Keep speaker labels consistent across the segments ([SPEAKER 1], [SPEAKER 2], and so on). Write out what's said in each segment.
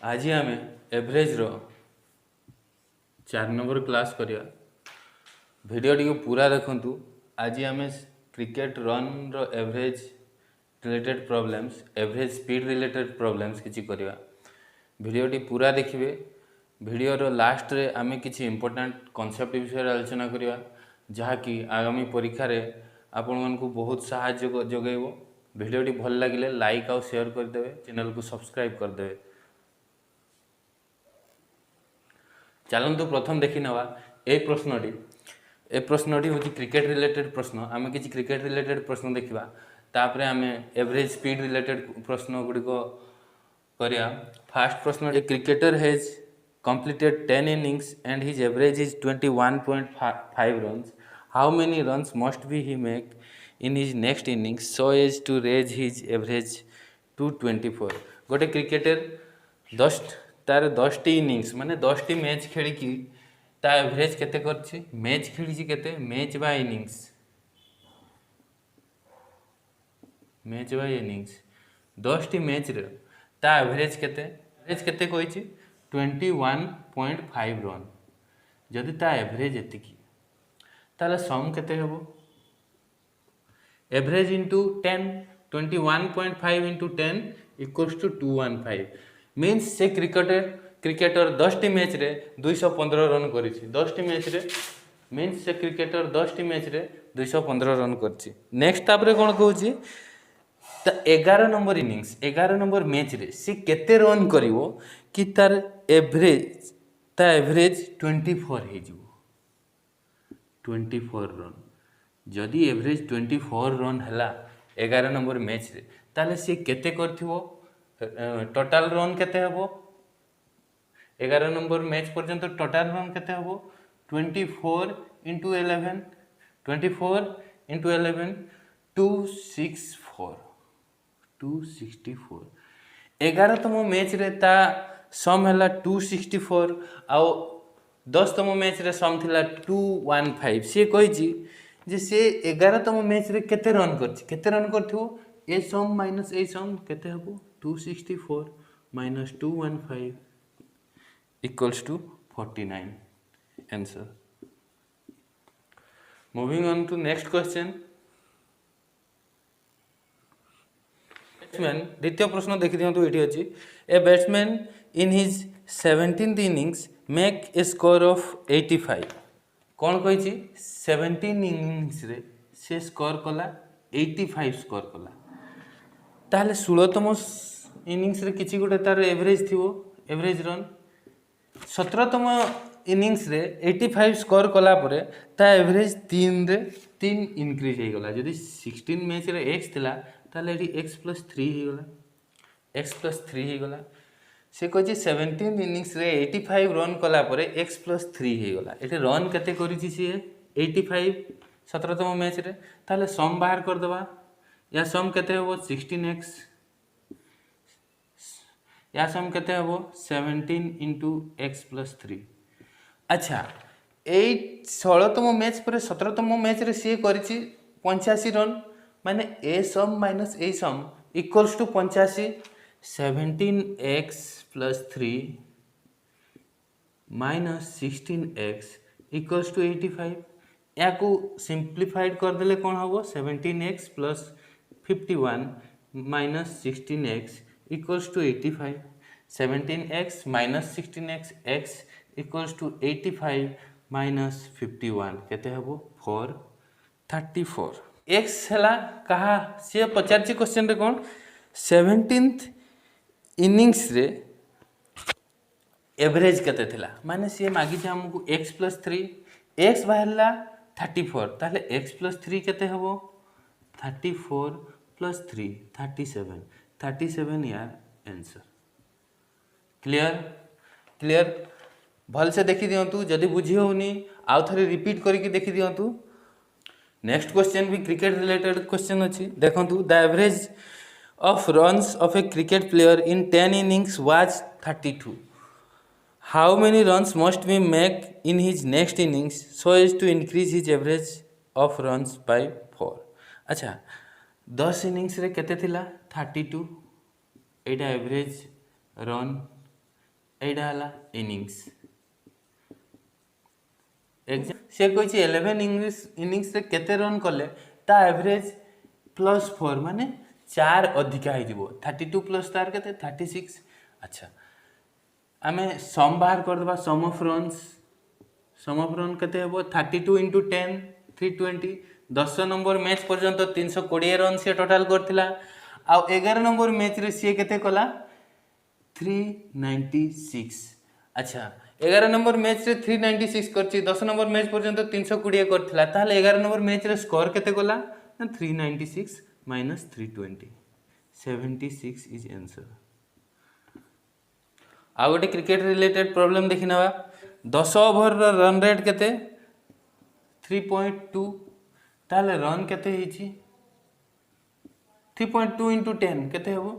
[SPEAKER 1] आज आम एवरेज रो 4 नंबर क्लास करिया। वीडियो टी पूरा देखंतु। आज आम क्रिकेट रन रो average related problems, average speed related problems किछि करिया। वीडियो टी पूरा देखिए। वीडियो रो लास्ट रे आमे किछि इंपोर्टेंट कांसेप्ट विषय आलोचना करिया, जहाँकि आगामी परीक्षा रे आपण मानकु बहुत सहायता जोगेबो। वीडियो टी भल लागिले लाइक और शेयर कर देबे, चैनल को सब्सक्राइब कर देबे। चलतु प्रथम देखी नवा ए प्रश्नटी हूँ क्रिकेट रिलेटेड प्रश्न। आम किसी क्रिकेट रिलेटेड प्रश्न देखा, तापर आम एवरेज स्पीड रिलेटेड प्रश्न गुड़िक करिया। फास्ट प्रश्न, a cricketer has completed 10 innings and his average is 21.5 runs. How many runs must be he make in his next innings so as to raise his average to 24? गोटे cricketer 10 innings माने 10 match खेलिकी ता average केते करछि? Match खेली केते? Match by innings, match by innings 10 match रे ता average केते? एवरेज केते कहिछि? 21.5 रन। जदि ता एवरेज एतिकी ताले सम केते हेबो? Average into 10, 21.5 into 10 equals to 215। Means से क्रिकेटर 10 मैच रे 215 रन करिछि। 10 मैच रे मीन्स से क्रिकेटर 10 मैच रे 215 रन करिछि। नेक्स्ट तापरे कोन कहूछि? 11 नंबर इनिंग्स, 11 नंबर मैच रे सी केते रन करिवो कि तार एवरेज 24 हो जिवो। 24 रन। जदि एवरेज 24 रन हला 11 नंबर मैच रे, ताले सी केते करथिवो? टोटल रन केते हेबो? 11 नंबर मैच पर्यंत टोटल रन केते हेबो? 24 इंटू 11, 24 इंटू 11 264। 11तम मैच रे ता सम है 264 आउ 10तम मैच रे सम थिला 215। सी कही जे से 11तम मैच रे केते रन करछि? केते रन करथिवो? ए सम माइनस ए सम केते हेबो? 264 minus 215 equals to 49 answer. Moving on to next question. द्वितीय प्रश्न देखी दिंतु। ये अच्छी, a batsman in his 17th innings make a score of 85। कौन कही? 17 इनिंग्स रे से स्कोर कला 85 स्कोर कला। ताहले 16तम इनिंग्स रे किछि गोटे तार एवरेज थिवो, एवरेज रन। 17तम इनिंग्स रे 85 स्कोर कला परे ता एवरेज 3 इनक्रीज हो गला। जदि 16 मैच रे x थिला ताले एटी x + 3 हो गला, x + 3 हो गला। से कहि 17 इनिंग्स रे 85 रन कला परे x + 3 हो गला। एटी रन केते करिछि सी? 85 17तम मैच रे। ताले सम बाहर कर दबा। या सम केते हेबो? 16x। या सम केते हेबो? 17 इंटू x + 3। अच्छा, 16तम मैच पर 17तम मैच रे सी करिछि 85 रन, माने ए सम माइनस ए sum equals to 85। 17x + 3 minus 16x equals to 85। या को सिंप्लीफाइड कर देले कौन होबो? 17x + 51 minus 16x equals to 85। 17x minus 16x x equals to 85 minus 51 केते हेबो? 434। x हला कहा? सी पचारछि क्वेश्चन रे कौन? 17th इनिंग्स रे एवरेज केते थिला, माने सी मागी जे हमकु x + 3, x बाहरला 34। ताले x + 3 केते हेबो? 34 + 3 37। 37 यार आंसर। क्लियर भल से देखी दियंतु। जदि बुझी होनी आउ थरे रिपीट करके देखी दियंतु। नेक्स्ट क्वेश्चन भी क्रिकेट रिलेटेड क्वेश्चन अच्छी। देखंतु, the average of runs of a cricket player in 10 innings was 32। How many runs must be make in his next innings so as to increase his average of runs by 4। अच्छा, 10 innings रे केते थिला? 32। एटा average run एटा हला innings से कही 11 innings रे केते run कले ता एवरेज +4 माने 4 अधिका हो 32 प्लस तार केते 36। अच्छा आमे सम बाहर कर देबा सम ऑफ रन केते हेबो 32 × 10 320 10 नंबर मैच पर्यंत 320 रन से टोटल करथिला आ 11 नंबर मैच रे से केते कला 396। अच्छा 11 नंबर मैच रे 396 करछि 10 नंबर मैच पर्यंत 320 करथिला ताले 11 नंबर मैच रे स्कोर केते गला 396 - 320 76 इज आंसर। आ गोटे क्रिकेट रिलेटेड प्रॉब्लम देखि नवा 10 ओवर रन रेट केते 3.2 ताले रन केते हिची 3.2 × 10 केते हेबो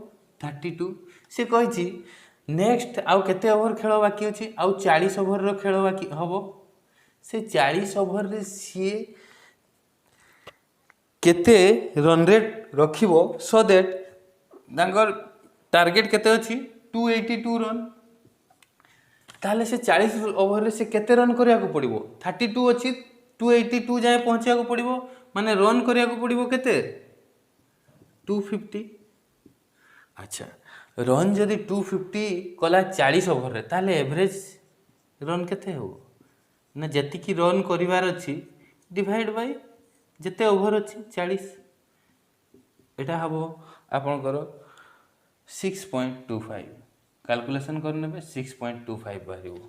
[SPEAKER 1] 32 से कहिची नेक्स्ट आउ केते ओवर खेल बाकी अछि आउ 40 ओवर रो खेल बाकी हबो से 40 ओवर रे सी केते रन रेट रखिबो सो दैट दांगर टारगेट केते अछि 282 रन ताले से 40 ओवर रे से केते रन करिया को पड़िबो 32 अछि 282 जाय पहुंचिया को पड़िबो माने रन करिया को पड़िबो केते 250। अच्छा रन जदि 250 कला 40 ओवर रे ताले एवरेज रन केते हो ना जति की रन करिवार अछि डिवाइड बाय जते ओवर अछि 40 एटा हबो आपन करो 6.25 कैलकुलेशन करनेबे 6.25 बाहिबो।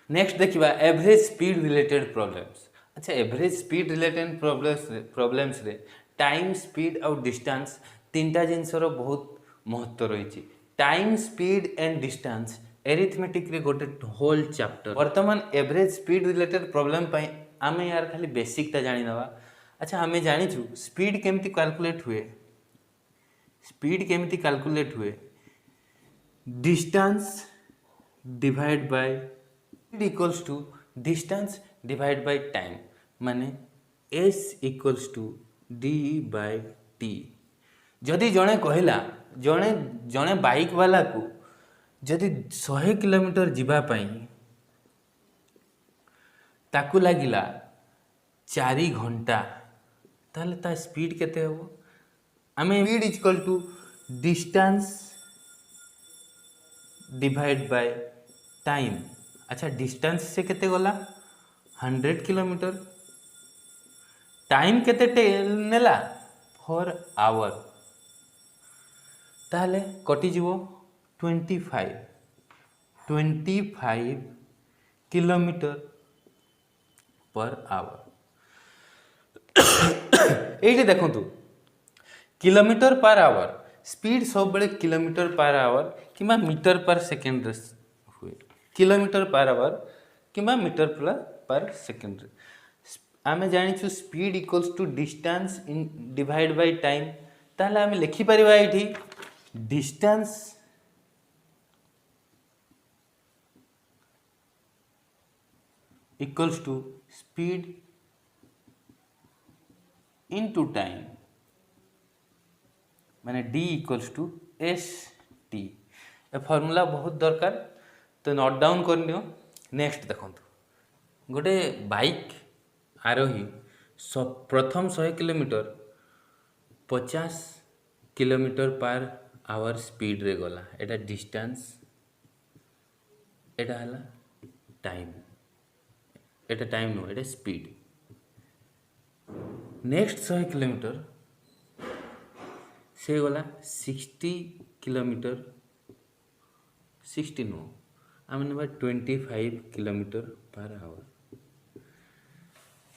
[SPEAKER 1] नेक्स्ट देखिबा एवरेज स्पीड रिलेटेड प्रॉब्लम्स। अच्छा एवरेज स्पीड रिलेटेड प्रॉब्लम्स रे टाइम स्पीड और डिस्टेंस तीनटा जिनसर बहुत महत्व रही। Time speed and distance arithmetic रे गोटे होल चैप्टर वर्तमान एवरेज स्पीड रिलेटेड प्रॉब्लम पई आमे यार खाली बेसिक ता जानि नवा। अच्छा हमें जानिछु स्पीड केमती कैलकुलेट हुए distance divide by speed equals to distance divide by time माने s इक्वल्स टू d/t। जदि जणे कहला जणे बाइक वाला को जदि 100 किलोमीटर जीवा पई ताकू लागिला 4 घंटा ताले ता स्पीड केते हो आमे speed equal to distance divide by time. अच्छा डिस्टेंस से केते गला 100 किलोमीटर टाइम केते नेला 4 आवर ताले कटि जीवो 25 किलोमीटर पर आवर। एठी देखंतु किलोमीटर पर आवर स्पीड सब बेले किलोमीटर पर आवर किमा मीटर पर सेकंड हुए किलोमीटर पर आवर किमा मीटर पर सेकंड। आमे जानिछु स्पीड इक्वल्स टू डिस्टेंस इन डिवाइड बाय टाइम ताले आमे लिखि परिबा एठी distance equals to speed into time माने d इक्वल्स टू st। ए फॉर्मूला बहुत दरकार तो नोट डाउन करनियो। नेक्स्ट देखंतु गोटे बाइक आरोही प्रथम 100 kilometre 50 kilometre per our speed रे गला एटा डिस्टेंस एटा हला टाइम एटा टाइम नो एटा स्पीड। नेक्स्ट 100 किलोमीटर से गला 60 किलोमीटर 60 नो आमे नेबा 25 किलोमीटर पर आवर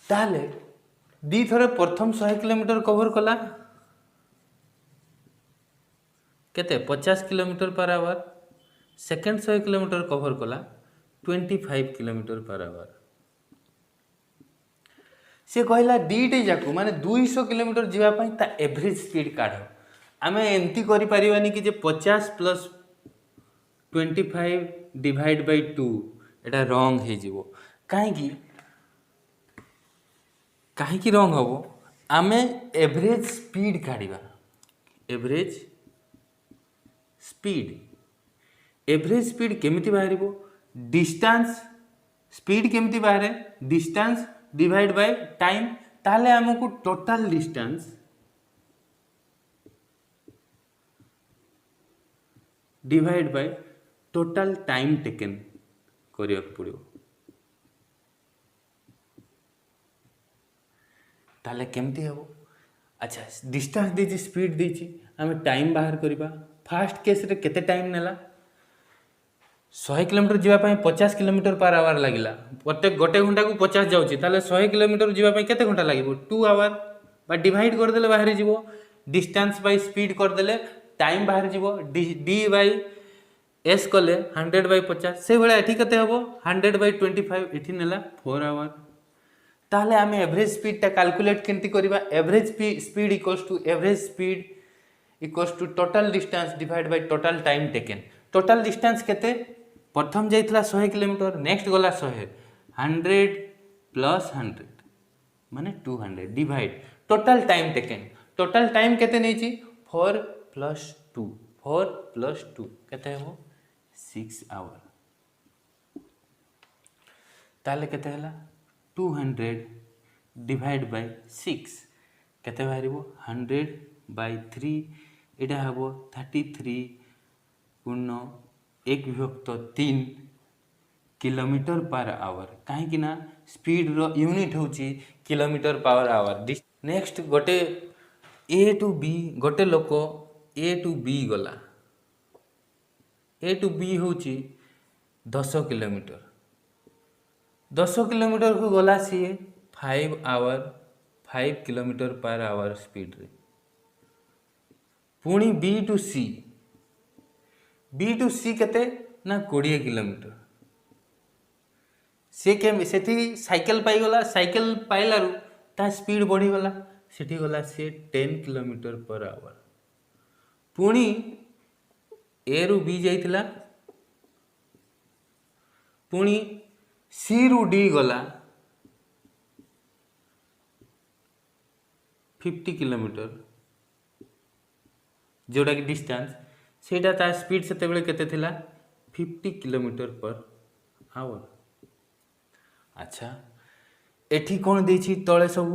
[SPEAKER 1] ताले दी थरे प्रथम 100 किलोमीटर कवर कला केते 50 kilometre per our second 100 kilometre cover कला 25 किलोमीटर पर आवर। से कहला दीटे जाकू माने 200 किलोमीटर जीवा पई ता एवरेज स्पीड काढ आमे एंती करि परिवानी कि जे 50 plus 25 divide by 2 Etah wrong हे जीवो काहे रॉन्ग हबो आमे एवरेज स्पीड काढिबा एवरेज एवरेज स्पीड केमिति बाहरिबो डिस्टेंस स्पीड केमिति बाहरे डिस्टेंस डिवाइड बाय टाइम ताहले हमको total distance divide by total time taken करिया पड़िबो ताहले केमिति हेबो अच्छा डिस्टेंस देछि स्पीड देछि हमें टाइम बाहर करिबा फास्ट केस रे केते टाइम नेला 100 किलोमीटर जीवाई 50 किलोमीटर पर आवर लगिला प्रत्येक गोटे घंटा को 50 जाऊँगी ताले 100 किलोमीटर जीवाई केते घंटा लगे 2 आवर बा डिवाइड करदेले बाहर जीवो डिस्टेंस बाय स्पीड करदेले टाइम बाहर जीवो डी बाय एस कले 100 बाय 50 से भाया एठी केते हबो 100 बाय 25 एठी नेला 4 आवर ताहले आमे एवरेज स्पीड ता कैलकुलेट केंती करबा average speed equals to average speed equals to total distance divide by total time taken total distance केते प्रथम जाइथिला 100 किलोमीटर नेक्स्ट गला 100 प्लस 100 माने 200 divide total time taken total time केते नेछि 4 प्लस 2 केते हो 6 आवर ताले केते हला 200 डिवाइड बाय 6 केते बाहरिबो 100 बाय 3 एटा हबो 33 पूर्ण 1/3 किलोमीटर पर आवर कहीं ना स्पीड रो यूनिट होची किलोमीटर पर आवर नेक्स्ट गोटे ए टू बी गोटे लोक ए टू बी गला ए टू बी होची 10 किलोमीटर 10 किलोमीटर को गला सी 5 किलोमीटर पर आवर स्पीड रे पुणी बी टू सी केते ना 20 किलोमीटर से के सेठी साइकिल पाई गला साइकिल पाइलारू ता स्पीड बढ़ी गला सेठी गला से 10 किलोमीटर पर आवर पुणी ए रु बी जाइथिला पुणी सी रु डी गला 50 किलोमीटर जोड़ा कि डिस्टेंस सेटा ता स्पीड सेते बेले केते थिला 50 किलोमीटर पर आवर अच्छा एठी कोन देछि तळे सब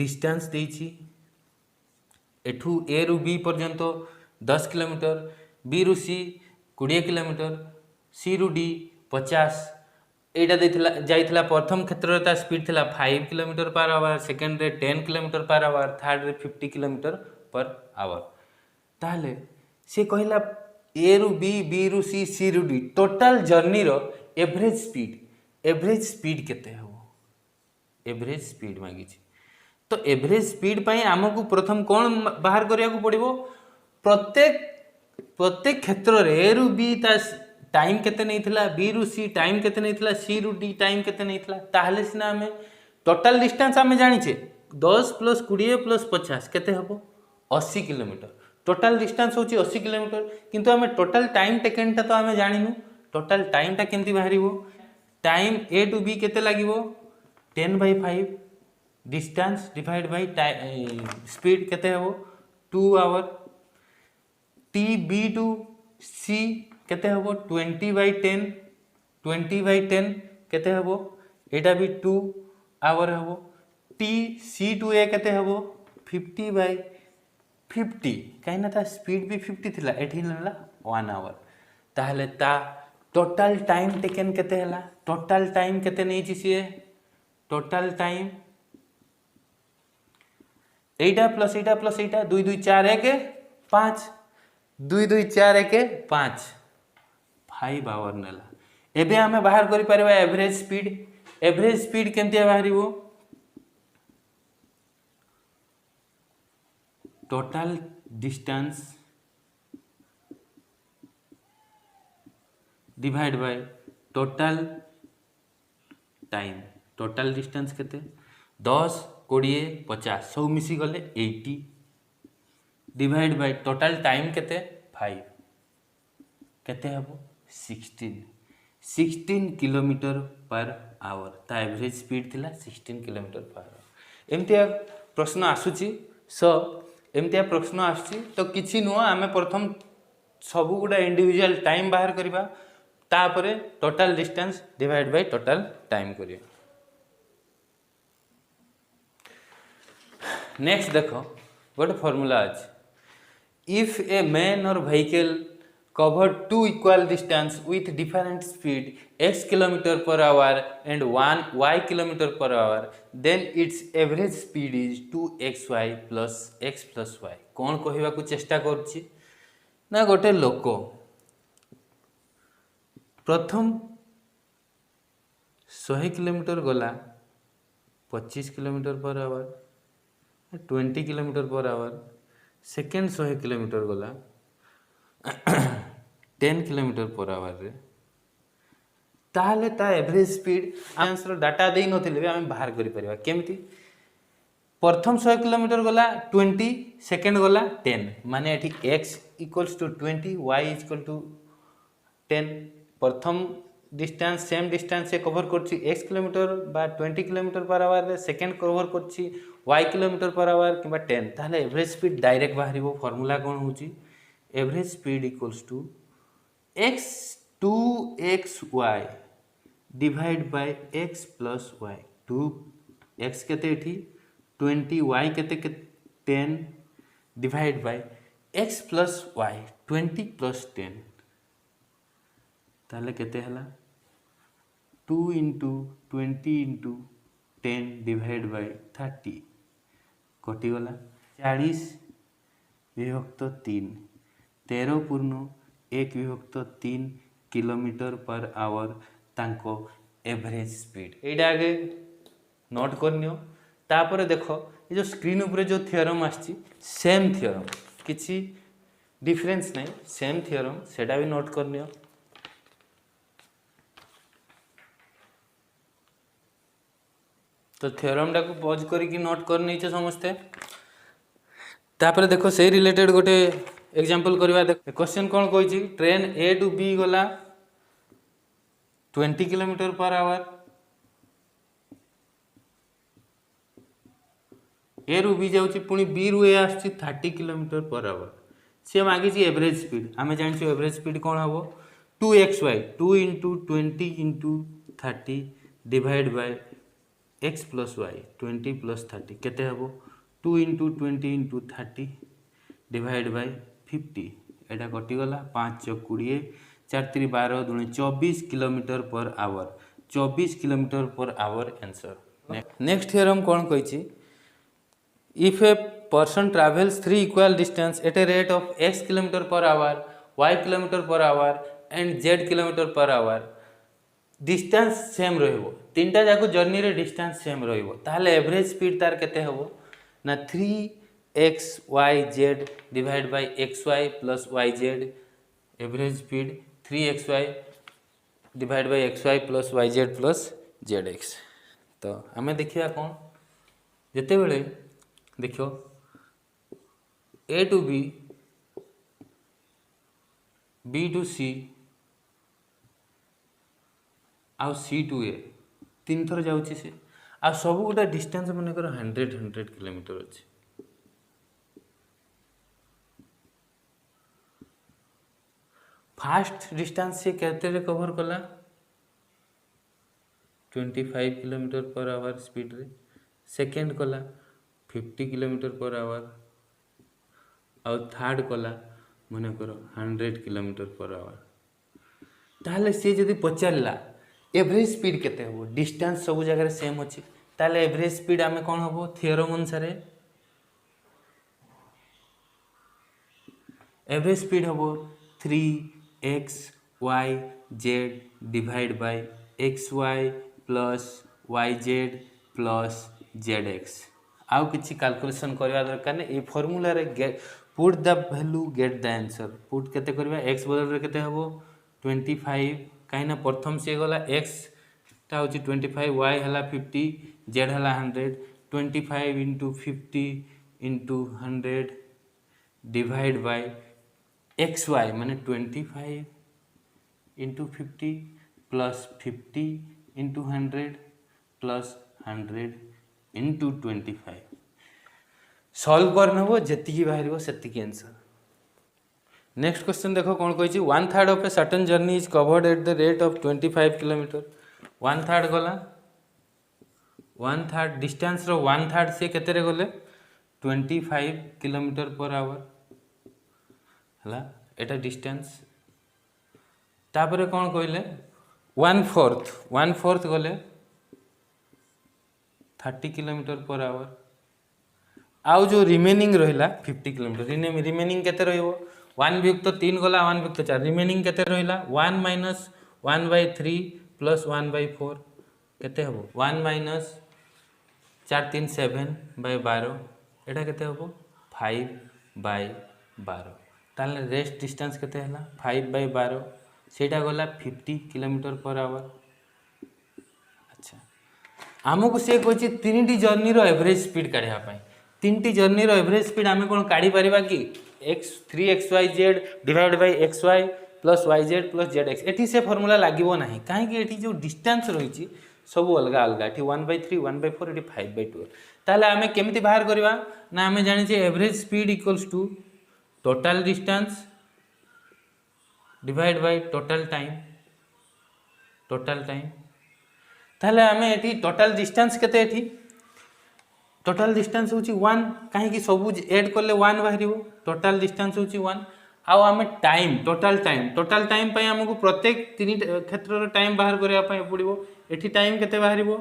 [SPEAKER 1] डिस्टेंस देछि एठू ए रु बी पर्यंत 10 किलोमीटर बी रु सी 20 किलोमीटर सी रु डी 50 एटा देथिला जाइथिला प्रथम क्षेत्र ता स्पीड थिला 5 किलोमीटर पर आवर सेकंड रे 10 किलोमीटर पर आवर थर्ड रे 50 किलोमीटर पर आवर ताले से कहला ए रु बी रु सी रु डी टोटल जर्नी रो एवरेज स्पीड केते हो एवरेज स्पीड मांगी तो एवरेज स्पीड पाई हमको प्रथम कौन बाहर करिया को पड़िबो प्रत्येक क्षेत्र रे ए रु बी ता टाइम केते नहीं थिला बी रु सी टाइम केते नहीं थिला सी रु डी टाइम केते नहीं थिला ताहले सिना हमें टोटल डिस्टेंस हमें जानी छे 10 प्लस 20 प्लस 50 केते हबो 80 किलोमीटर टोटल डिस्टेंस होची 80 किलोमीटर किंतु हमें टोटल टाइम टेकन ता तो हमें जानिनु टोटल टाइम ता केमती बाहरिबो टाइम ए टू बी केते लागिबो 10/5 डिस्टेंस डिवाइड बाय स्पीड केते हबो 2 आवर टी बी टू सी केते हबो 20/10 केते हबो एटा भी 2 आवर हबो टी सी टू ए केते हबो 50/50 कहीं ना ता स्पीड भी 50 थिला एठी नला 1 आवर ताहले ता टोटल टाइम टेकन केते हला टोटल टाइम केते नै छि से total time Etah plus iota 2 2 4 1 5 2 2 4 1 5 5 our नला एबे हमें बाहर करि परबा एवरेज स्पीड केमती बाहरिबो total distance divide by total time total distance केते 10 20 50 सब मिसी गले 80 डिवाइड बाय टोटल टाइम केते 5 केते हबो 16 किलोमीटर पर आवर ता एवरेज स्पीड थिला 16 किलोमीटर पर आवर एमती प्रश्न आसुची सो एमती प्रश्न आसुची तो किछि नुआ आमे प्रथम सबू गुड़ा इंडिविजुअल टाइम बाहर करवा तापरे total distance divide by total time करिया। नेक्स्ट देखो गोटे फॉर्मूला अच्छे इफ ए मैन और vehicle cover two equal distance with different speed x kilometer per hour and 1 y kilometer per hour then its average speed is 2xy plus x plus y। कौन कहवा को चेष्टा करछि ना गोटे लोक प्रथम 100 किलोमीटर गला 25 kilometre per our 20 kilometre per our second 100 kilometre गला 10 किलोमीटर पर आवर रे ताहले ता एवरेज स्पीड आंसर डाटा दे नथिले आम बाहर करि परिबा केमती प्रथम 100 किलोमीटर गला 20 सेकेंड गला 10 माने एठी x equals to 20 y equal to 10 प्रथम डिस्टेंस सेम डिस्टेंस से कवर करछि x किलोमीटर बा 20 किलोमीटर पर आवर रे सेकेंड कवर करछि y किलोमीटर पर आवर किबा 10 ताहले एवरेज स्पीड डायरेक्ट बाहरिबो फार्मूला कोन होछि average speed equals to x 2xy divide by x plus y 2x केते एठी 20 y केते 10 divide by x plus y 20 plus 10 ताले केते हला 2 into 20 into 10 डिवाइड बाय 30 कटि गला 40 विभक्त 3 13 पूर्ण 1 विभक्त 3 किलोमीटर पर आवर तांको एवरेज स्पीड एटा आगे नोट करनियो तापर देखो ये जो स्क्रीन ऊपर जो थ्योरम आछि सेम थ्योरम किछि डिफरेंस नहीं सेम थ्योरम सेटा भी नोट करनियो तो थ्योरम टाको पॉज करके नोट कर नहीं समस्ते तापर देखो से रिलेटेड गोटे एग्जांपल करवा देख क्वेश्चन कौन कही ट्रेन ए टू बी गला 20 किलोमीटर पर आवर ए रु बी जाऊँ पुणी बी रु ए आस 30 किलोमीटर पर आवर सी मागिची एवरेज स्पीड आम जानू एवरेज स्पीड कौन हम 2xy 2 into 20 into 30 divide by x plus y 20 plus 30 केते हम 2 into 20 into 30 डिवाइड बाय 50 एटा कटिगला 5 20 4 3 12 दूनी 24 kilometre per hour 24 kilometre per hour answer. Next theorem कौन कही if a person travels 3 equal distance at a rate of x kilometre per hour y kilometre per hour and z kilometre per hour distance same रहिबो तीनटा जाको journey रे distance same रहिबो ताहले average speed तार केते हबो ना 3xyz divide by xy plus yz average speed 3xy divide by xy plus yz plus zx। तो आमे देखिया कौन जेते बेले देखो a to b b to c आउ सी टू ए 3 थर जाउची से आ सब गोटा डिस्टेंस मन कर 100 किलोमीटर अच्छे फास्ट डिस्टेंस से केते कवर कला 25 किलोमीटर पर आवर स्पीड रे सेकेंड कला 50 किलोमीटर पर आवर आउ थर्ड कला मन कर 100 किलोमीटर पर आवर ताहले से जदी पचारला एवरेज स्पीड केते हो डिस्टेंस सब जगह सेम अच्छे ताले एवरेज स्पीड आमे कौन हम थ्योरम अनुसार एवरेज स्पीड हम 3xyz divide by xy plus yz plus zx आउ किछि कैलकुलेशन करवा दरकार ने ए फार्मूला रे put the value get the answer put केते करबा x बदल रे केते हबो 25 कहीं प्रथम से गला x टा होची 25 y हला 50 z हला 100 25 into 50 into 100 divide by xy माने 25 into 50 plus 50 into 100 plus 100 into 25 solve करना वो जति की बाहर वो सत्य की आंसर नेक्स्ट क्वेश्चन देखो कौन कही 1/3 of a certain journey is covered at the rate of 25 kilometre 1/3 गला 1/3 डिस्टेंस रो 1/3 से केते रे गले 25 किलोमीटर पर आवर हला एटा डिस्टेंस तापर कौन कहले 1/4 गले 30 किलोमीटर पर आवर आउ जो रिमेनिंग रहिला 50 किलोमीटर रिमेनिंग केते रहइबो 1 वियुक्त 3 गला 1 वियुक्त 4 रिमेनिंग केते रहिला 1 माइनस 1/3 प्लस 1/4 केते हबो 1 माइनस 4 3 7/12 एटा केते हबो 5/12 ताले रेस्ट डिस्टेंस केते हला 5/12 सेटा गला 50 किलोमीटर पर आवर। अच्छा आमको से कहछि तीनटी जर्नी रो एवरेज स्पीड काढिया पई तीनटी जर्नी रो एवरेज स्पीड आमे कोन काढी परिबा कि x3xyz divide by xy plus yz plus zx एठी से फार्मूला लागिवो नाही काहे कि एठी जो डिस्टेंस रहिछि सब अलग अलग एठी 1/3 1/4 एठी 5/12 ताले आमे केमिति बाहर करबा ना आमे जानि जे average speed equals to total distance divide by total time ताले आमे एठी टोटल डिस्टेंस केते एठी टोटल डिस्टेंस होची 1 काहे कि सब ऐड करले 1 बाहरिबो टोटल डिस्टेंस होची 1 आउ आमे टाइम टोटल टाइम पय हमकु प्रत्येक तीन क्षेत्र रो टाइम बाहर करिया पय पड़िबो एठी टाइम केते बाहरिबो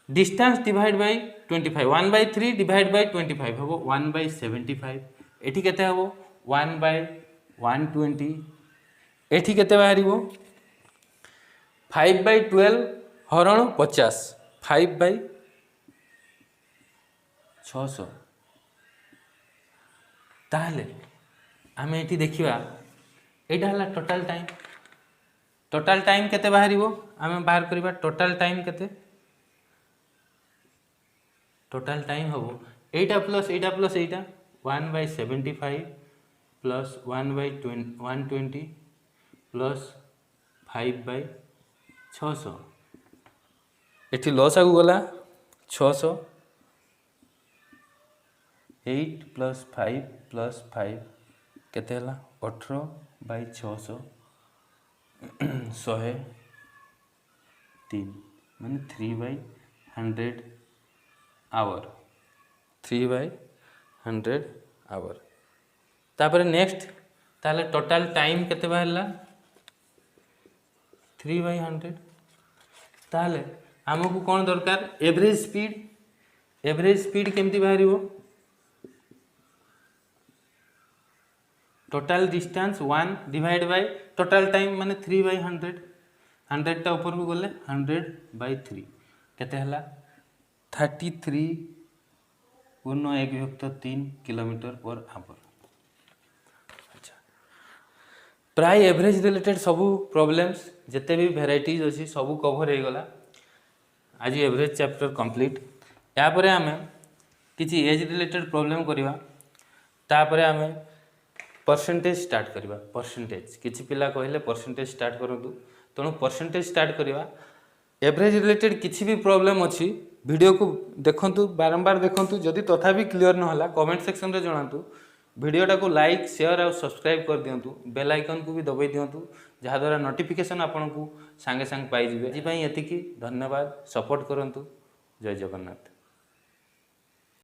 [SPEAKER 1] distance divide by 25 1/3 divide by 25 हबो 1/75 एठी केते हबो 1/120 एठी केते बाहरिबो 5/12 हरण 50 5/600 ताहले आमे एठी देखिबा एटा हला टोटल टाइम केते बाहरिबो आमे बाहर करबा टोटल टाइम केते टोटल टाइम हबो एटा प्लस एटा 1/75 प्लस 1/120 प्लस 5/600 एठी लॉस आगु गला 600 8 प्लस 5 प्लस 5 केते हला 18/600 103 माने 3/100 आवर 3/100 आवर तापर नेक्स्ट ताले टोटल टाइम केते बाहरला 3/100 ताले हमकु कोन दरकार एवरेज स्पीड केमती बाहरिबो total distance 1 divide by total time माने 3/100 100 टा ऊपर को गले 100/3 केते हला 33.1/3 किलोमीटर पर आवर। अच्छा प्राय एवरेज रिलेटेड सबू प्रॉब्लम्स जिते भी वेराइटीज अच्छी सबू कवर हो गला आज एवरेज चैप्टर कंप्लीट यापर आम किसी एज रिलेटेड प्रॉब्लम करवा तापर आम परसेंटेज स्टार्ट करवा परसेंटेज किसी पिला कहले परसेंटेज स्टार्ट करूँ तेणु परसेंटेज स्टार्ट करवा एवरेज रिलेटेड किसी भी प्रॉब्लम अच्छी वीडियो को देखंतु बारंबार देखंतु जदि तथा भी क्लियर न होला कमेंट सेक्शन रे जणातु वीडियोटा को लाइक शेयर और सब्सक्राइब कर दियंतु बेल आइकन को भी दबाई दियंतु जहाँ द्वारा नोटिफिकेशन आपन को सांगे सांग पाई जिवे। एति धन्यवाद सपोर्ट करंतु। जय जगन्नाथ।